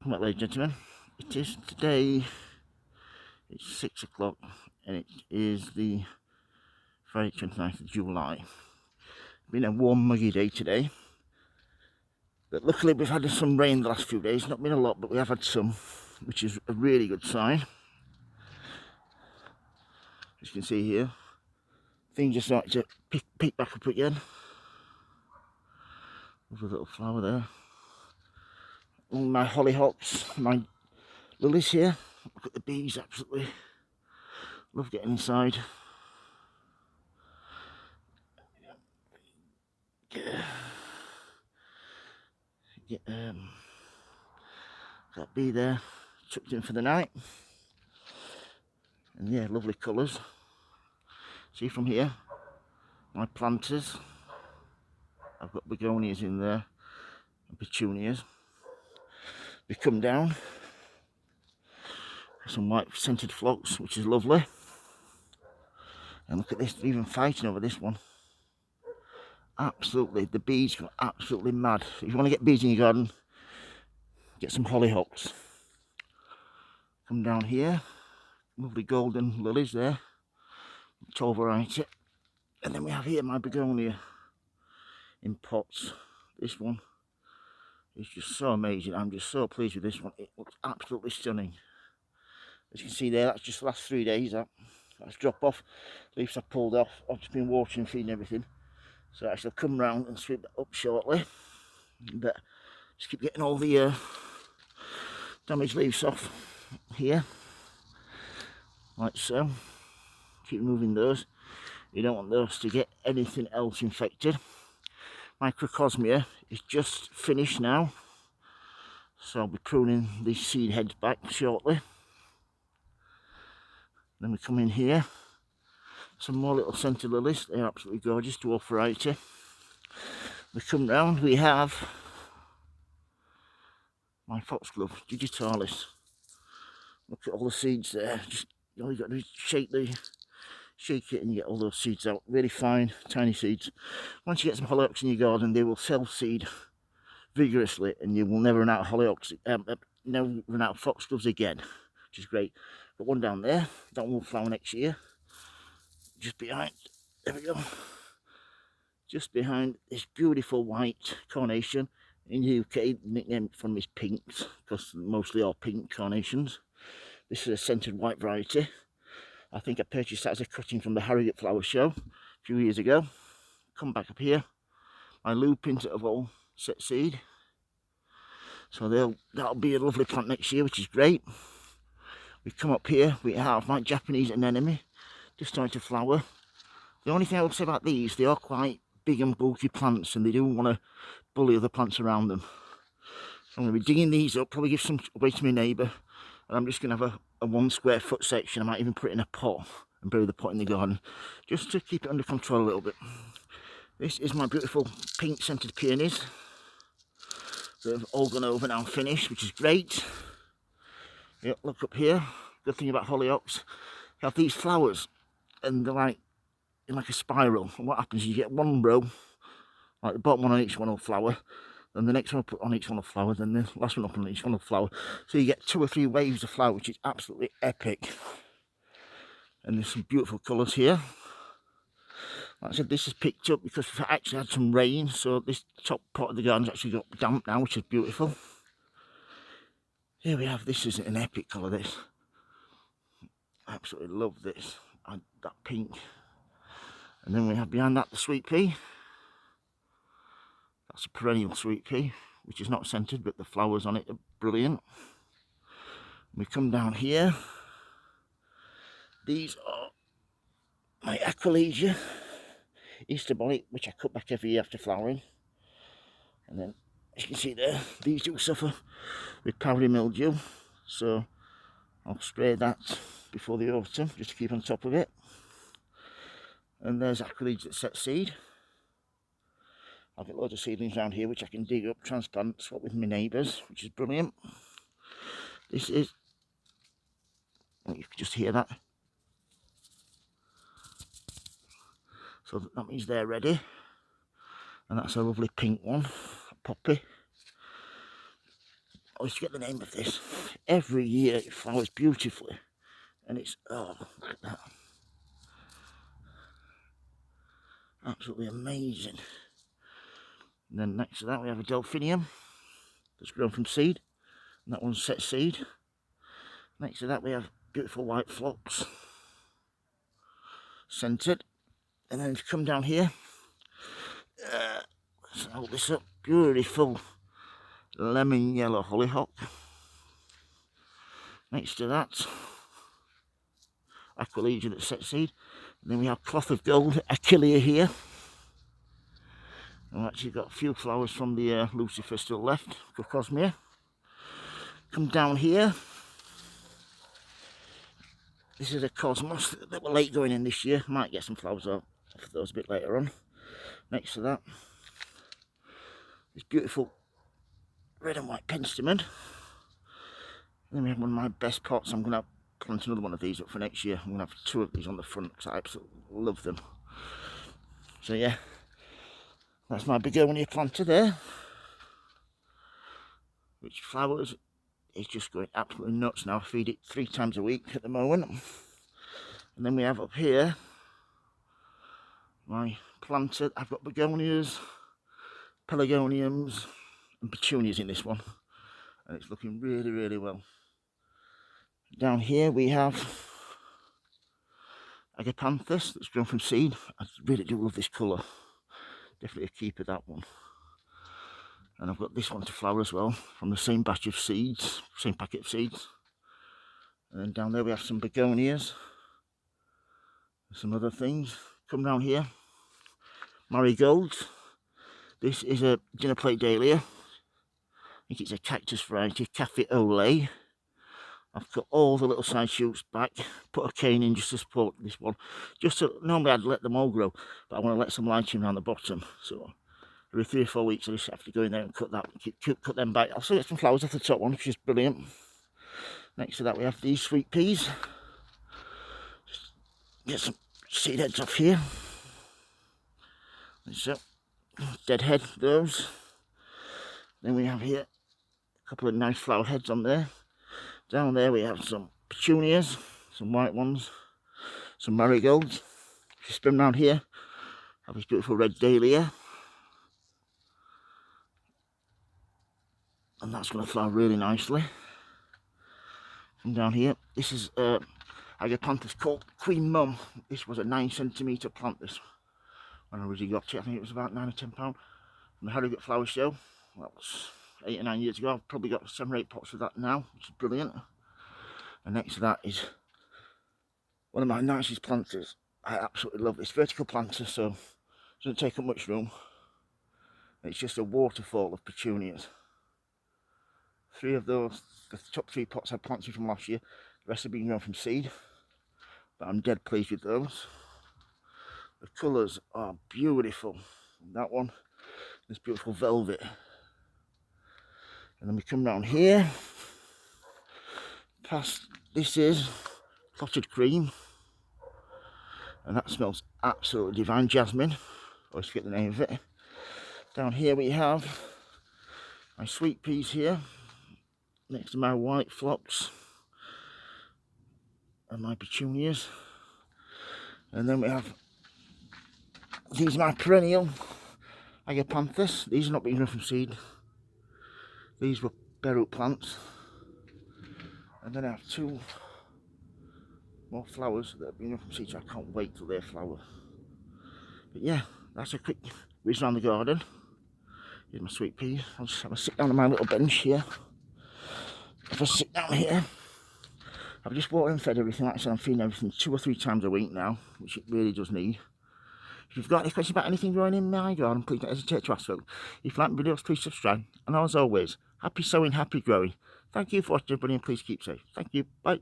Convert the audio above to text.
Welcome back, ladies and gentlemen. It is today, it's 6 o'clock, and it is the Friday 29th of July. It's been a warm, muggy day today, but luckily we've had some rain the last few days. Not been a lot, but we have had some, which is a really good sign. As you can see here, things are starting to pick back up again. There's a little flower there. All my hollyhocks, my lilies here. Look at the bees, absolutely love getting inside. Get that bee there tucked in for the night, and yeah, lovely colours. See from here, my planters, I've got begonias in there and petunias. We come down, some white scented phlox, which is lovely. And look at this, they're even fighting over this one. Absolutely, the bees go absolutely mad. If you want to get bees in your garden, get some hollyhocks. Come down here, lovely golden lilies there, tall variety. And then we have here my begonia in pots. This one is just so amazing. I'm just so pleased with this one. It looks absolutely stunning. As you can see there, that's just the last 3 days. That's drop off. Leaves are pulled off. I've just been watering, feeding everything. So I shall come round and sweep that up shortly. But just keep getting all the damaged leaves off here, like so. Keep removing those. You don't want those to get anything else infected. Microcosmia is just finished now, so I'll be pruning these seed heads back shortly. Then we come in here, some more little scented lilies. They're absolutely gorgeous, dwarf variety. We come round, we have my foxglove digitalis. Look at all the seeds there. Just all you got to do is shake it and you get all those seeds out. Really fine, tiny seeds. Once you get some hollyhocks in your garden, they will self-seed vigorously, and you will never run out of hollyhocks, never run out of foxgloves again, which is great. Got one down there, that one will flower next year. Just behind, there we go. Just behind this beautiful white carnation. In the UK, the nickname from is pinks, because mostly all pink carnations. This is a scented white variety. I think I purchased that as a cutting from the Harrogate Flower Show a few years ago. Come back up here. My lupins that have all set seed. So that'll be a lovely plant next year, which is great. We come up here, we have my Japanese anemone, just starting to flower. The only thing I would say about these, they are quite big and bulky plants, and they do want to bully other plants around them. So I'm going to be digging these up, probably give some away to my neighbour, and I'm just going to have a 1 square foot section. I might even put it in a pot and bury the pot in the garden, just to keep it under control a little bit. This is my beautiful pink scented peonies. They've all gone over now and finished, which is great. Yep, look up here. Good thing about hollyhocks, you have these flowers, and they're like in like a spiral. And what happens is you get one row, like the bottom one on each one will flower, then the next one on each one will flower, then the last one up on each one will flower. So you get 2 or 3 waves of flower, which is absolutely epic. And there's some beautiful colours here. Like I said, this is picked up because we've actually had some rain, so this top part of the garden's actually got damp now, which is beautiful. Here we have, this is an epic colour, this. I absolutely love this, that pink. And then we have behind that the sweet pea. That's a perennial sweet pea, which is not scented, but the flowers on it are brilliant. We come down here. These are my Aquilegia Easter bonnet, which I cut back every year after flowering. And then, as you can see there, these do suffer with powdery mildew, so I'll spray that before the autumn just to keep on top of it. And there's Aquilegia that set seed. I've got loads of seedlings around here which I can dig up, transplant, swap with my neighbours, which is brilliant. This is, you can just hear that. So that means they're ready. And that's a lovely pink one, a poppy. always forget the name of this. Every year it flowers beautifully, and it's, oh, look at that. Absolutely amazing. And then next to that we have a delphinium that's grown from seed, and that one's set seed. Next to that we have beautiful white phlox, scented. And then if you come down here, let's hold this up, beautiful lemon yellow hollyhock. Next to that, Aquilegia that's set seed. And then we have cloth of gold Achillea here. I've actually got a few flowers from the Lucifer still left, Cosmea. Come down here. This is a Cosmos that were late going in this year. Might get some flowers off those a bit later on. Next to that, this beautiful red and white penstemon. Then we have one of my best pots. I'm going to plant another one of these up for next year. I'm going to have 2 of these on the front because I absolutely love them. So yeah, that's my begonia planter there, which flowers. It's just going absolutely nuts now. I feed it 3 times a week at the moment. And then we have up here my planter. I've got begonias, pelargoniums and petunias in this one, and it's looking really, really well. Down here we have Agapanthus that's grown from seed. I really do love this colour. Definitely a keeper, that one. And I've got this one to flower as well, from the same batch of seeds, same packet of seeds. And then down there we have some begonias, some other things. Come down here, marigolds. This is a dinner plate dahlia. I think it's a cactus variety, Cafe Olay. I've cut all the little side shoots back, put a cane in just to support this one. Normally I'd let them all grow, but I want to let some lighting around the bottom. So every 3 or 4 weeks I just have to go in there and cut them back. I'll still get some flowers off the top one, which is brilliant. Next to that we have these sweet peas. Just get some seed heads off here. So, dead head, those. Then we have here a couple of nice flower heads on there. Down there we have some petunias, some white ones, some marigolds. If you spin around here, have this beautiful red dahlia. And that's going to flower really nicely. Come down here, this is Agapanthus called Queen Mum. This was a 9cm plant, this, when I originally got it. I think it was about £9 or £10 from the Harrogate Flower Show. That was 8 or 9 years ago. I've probably got 7 or 8 pots of that now, which is brilliant. And next to that is one of my nicest planters. I absolutely love this vertical planter, so it doesn't take up much room. It's just a waterfall of petunias. 3 of those, the top 3 pots I planted from last year. The rest have been grown from seed, but I'm dead pleased with those. The colours are beautiful. That one, this beautiful velvet. And then we come down here, past, this is Cottage cream, and that smells absolutely divine. Jasmine, always forget the name of it. Down here we have my sweet peas here, next to my white phlox and my petunias. And then we have, these are my perennial Agapanthus. These are not being grown from seed. These were bare root plants. And then I have 2 more flowers that have been grown from seed, so I can't wait till they flower. But yeah, that's a quick whiz around the garden. Here's my sweet peas. I'll just have a sit down on my little bench here. If I sit down here, I've just watered and fed everything. Like I said, I'm feeding everything 2 or 3 times a week now, which it really does need. If you've got any questions about anything growing in my garden, please don't hesitate to ask folk. If you like my videos, please subscribe. And as always, happy sowing, happy growing. Thank you for watching, everybody, and please keep safe. Thank you. Bye.